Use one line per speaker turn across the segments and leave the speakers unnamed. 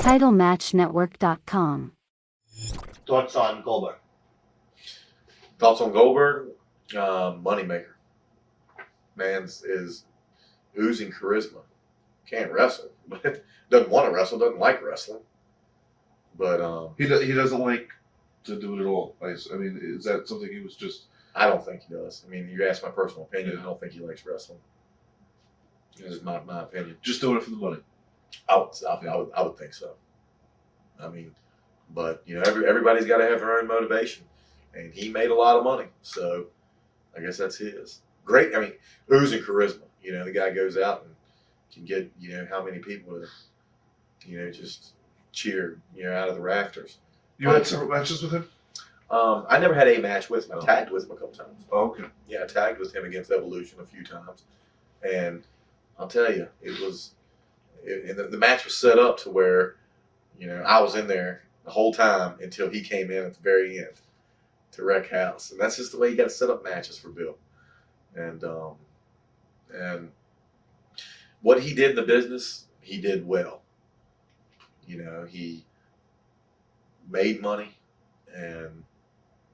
TitleMatchNetwork.com.
Thoughts on Goldberg?
Thoughts on Goldberg? Moneymaker. Man's is oozing charisma. Can't wrestle, but doesn't want to wrestle. Doesn't like wrestling. But
he doesn't like to do it at all. I mean, is that something he was just?
I don't think he does. I mean, you ask my personal opinion. I don't think he likes wrestling. This is my opinion.
Just doing it for the money.
I would think so. I mean, but you know, everybody's got to have their own motivation, and he made a lot of money, so I guess that's his. Great. I mean, oozing charisma. You know, the guy goes out and can get how many people to just cheer out of the rafters.
You had several matches with him?
I never had a match with him. I tagged with him a couple times.
Oh, okay.
Yeah, I tagged with him against Evolution a few times, and I'll tell you, the match was set up to where, I was in there the whole time until he came in at the very end to wreck house, and that's just the way you got to set up matches for Bill. And what he did in the business, he did well. He made money and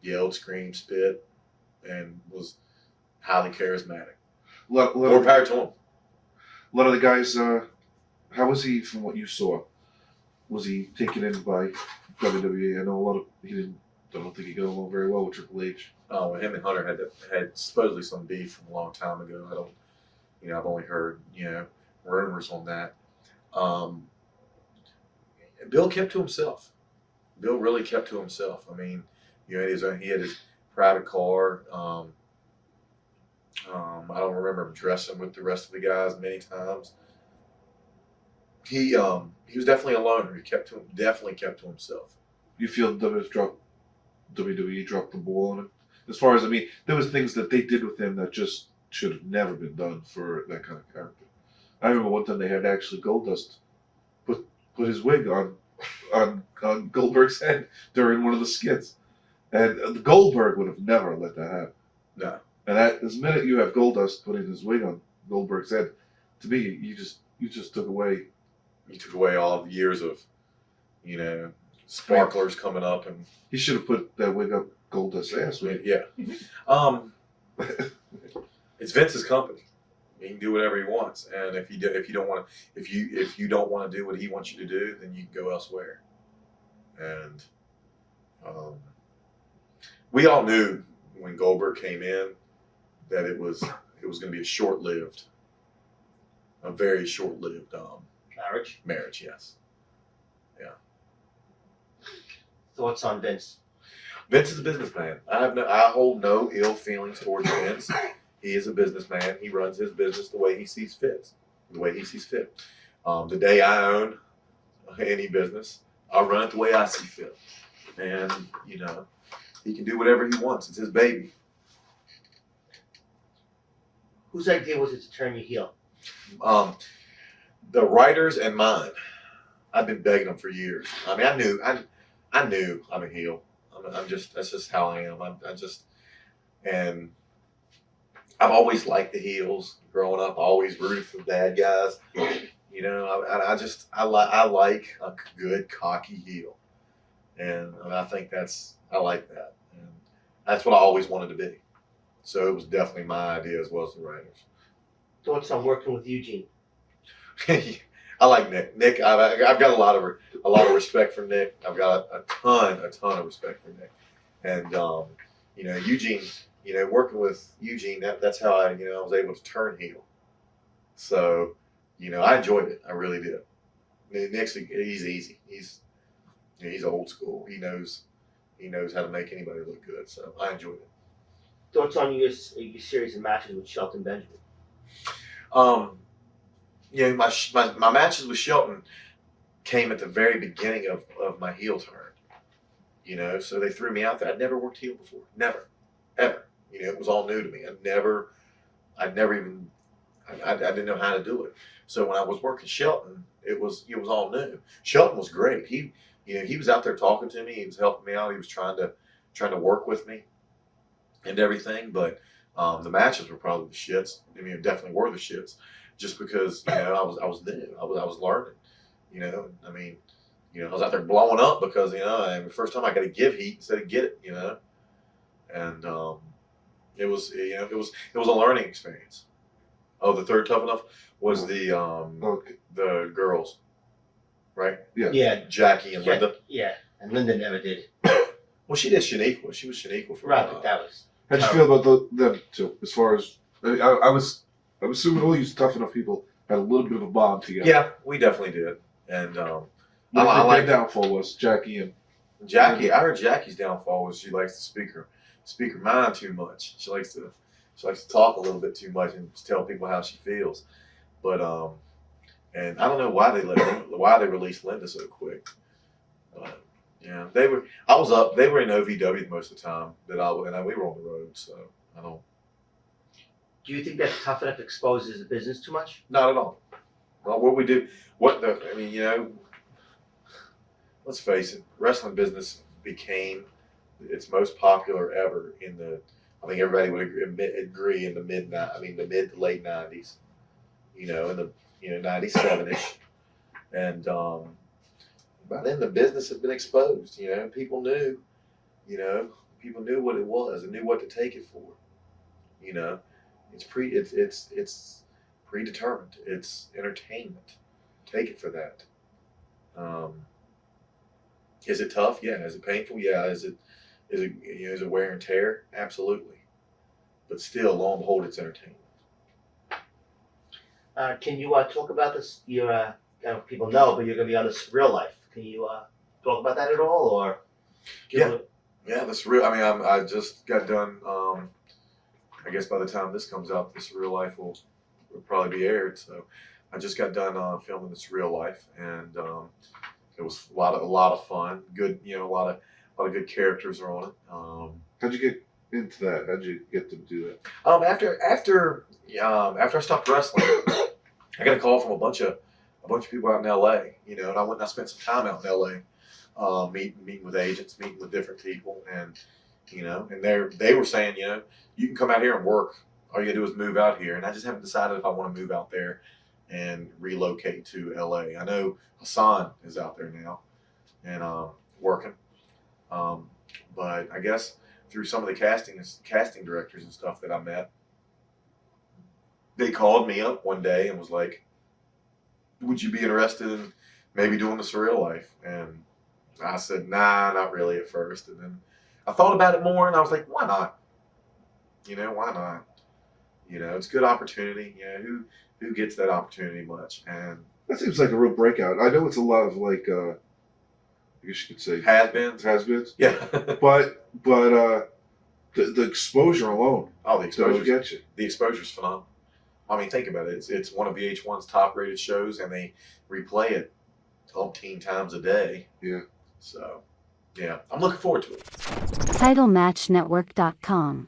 yelled, screamed, spit, and was highly charismatic. More power to him.
A lot of the guys, how was he from what you saw? Was he taken in by WWE? I know I don't think he got along very well with Triple H.
Oh, him and Hunter had supposedly some beef from a long time ago. I've only heard, rumors on that. Bill kept to himself. Bill really kept to himself. I mean, he had his private car. I don't remember him dressing with the rest of the guys many times. He was definitely a loner. He definitely kept to himself.
You feel WWE dropped the ball on him? As far as, I mean, there was things that they did with him that just should have never been done for that kind of character. I remember one time they had actually Goldust put his wig on Goldberg's head during one of the skits. And Goldberg would have never let that happen.
No.
And this minute you have Goldust putting his wig on Goldberg's head, to me, you just took away.
You took away all the years of, sparklers coming up, and
he should have put that wig up Goldust's ass. Right?
Yeah. It's Vince's company. He can do whatever he wants, and if you don't want to do what he wants you to do, then you can go elsewhere. And we all knew when Goldberg came in that it was going to be a very short-lived marriage. Yes. Yeah.
Thoughts on Vince?
Vince is a businessman. I hold no ill feelings towards Vince. He is a businessman. He runs his business the way he sees fit. The day I own any business, I'll run it the way I see fit. And, he can do whatever he wants. It's his baby.
Whose idea was it to turn you heel?
The writers and mine. I've been begging them for years. I mean, I knew I'm a heel. That's just how I am. And I've always liked the heels growing up. Always rooted for the bad guys. I like a good cocky heel, and I think I like that, and that's what I always wanted to be. So it was definitely my idea as well as the writers.
Thoughts on working with Eugene?
I like Nick. Nick, I've got a lot of respect for Nick. I've got a ton of respect for Nick, and Eugene. Working with Eugene, that's how I was able to turn heel. So, I enjoyed it. I really did. Nick's he's easy. He's old school. He knows how to make anybody look good. So I enjoyed it.
Thoughts on your series of matches with Shelton Benjamin?
My matches with Shelton came at the very beginning of my heel turn. So they threw me out there. I'd never worked heel before. Never. Ever. It was all new to me. I didn't know how to do it. So when I was working Shelton, it was all new. Shelton was great. He was out there talking to me. He was helping me out. He was trying to work with me and everything. But the matches were probably the shits. I mean, it definitely were the shits, just because I was new. I was learning. I mean, You know, I was out there blowing up because, you know, and the first time I got to give heat instead of get it, you know. And it was, you know, it was a learning experience. Oh, the third Tough Enough was
Okay.
the girls, right?
Yeah.
Jackie and Linda.
Yeah. And Linda never did.
Well, she did Shaniqua. She was Shaniqua for a
Right,
while.
but that was.
How'd you feel about them too? As far as I'm assuming all you Tough Enough people had a little bit of a bond together.
Yeah, we definitely did. And
What
I
I
like
their downfall was Jackie and
Jackie. I heard Jackie's downfall was she likes to speak her mind too much. She likes to talk a little bit too much and tell people how she feels. But and I don't know why they released Linda so quick. But yeah, they were. I was up. They were in OVW most of the time we were on the road. So I don't.
Do you think that Tough Enough exposes the business too much?
Not at all. Well, what we do, I mean, you know, let's face it, wrestling business became its most popular ever I think everybody would agree in the mid to late '90s, you know, in the '97ish, and by then the business had been exposed. You know, people knew what it was and knew what to take it for. You know, it's predetermined. It's entertainment. Take it for that. Is it tough? Yeah. Is it painful? Yeah. Is it wear and tear? Absolutely. But still, lo and behold, it's entertainment.
Can you talk about this? I don't know if people know, but you're going to be on this Real Life. Can you talk about that at all, or?
Yeah, that's real. I mean, I just got done. I guess by the time this comes out, this Real Life will probably be aired. So I just got done filming this Real Life, and it was a lot of fun. Good, you know, a lot of good characters are on it.
how'd you get into that? How'd you get to do that?
After I stopped wrestling, I got a call from a bunch of people out in LA. You know, and I went and I spent some time out in LA, meeting with agents, meeting with different people, and you know, and they were saying, you know, you can come out here and work. All you gotta do is move out here, and I just haven't decided if I want to move out there and relocate to LA. I know Hassan is out there now and working, but I guess through some of the casting directors and stuff that I met, they called me up one day and was like, "Would you be interested in maybe doing the Surreal Life?" And I said, "Nah, not really at first." And then I thought about it more, and I was like, "Why not? You know, why not? You know, it's a good opportunity. You know, who gets that opportunity much?" And
That seems like a real breakout. I know it's a lot of like, I guess you could say
has-beens. Yeah.
but the exposure alone
Oh, the
that'll
exposure.
get you.
The exposure's phenomenal. I mean, think about it. It's one of VH1's top-rated shows, and they replay it umpteen times a day.
Yeah.
So, yeah, I'm looking forward to it.
TitleMatchNetwork.com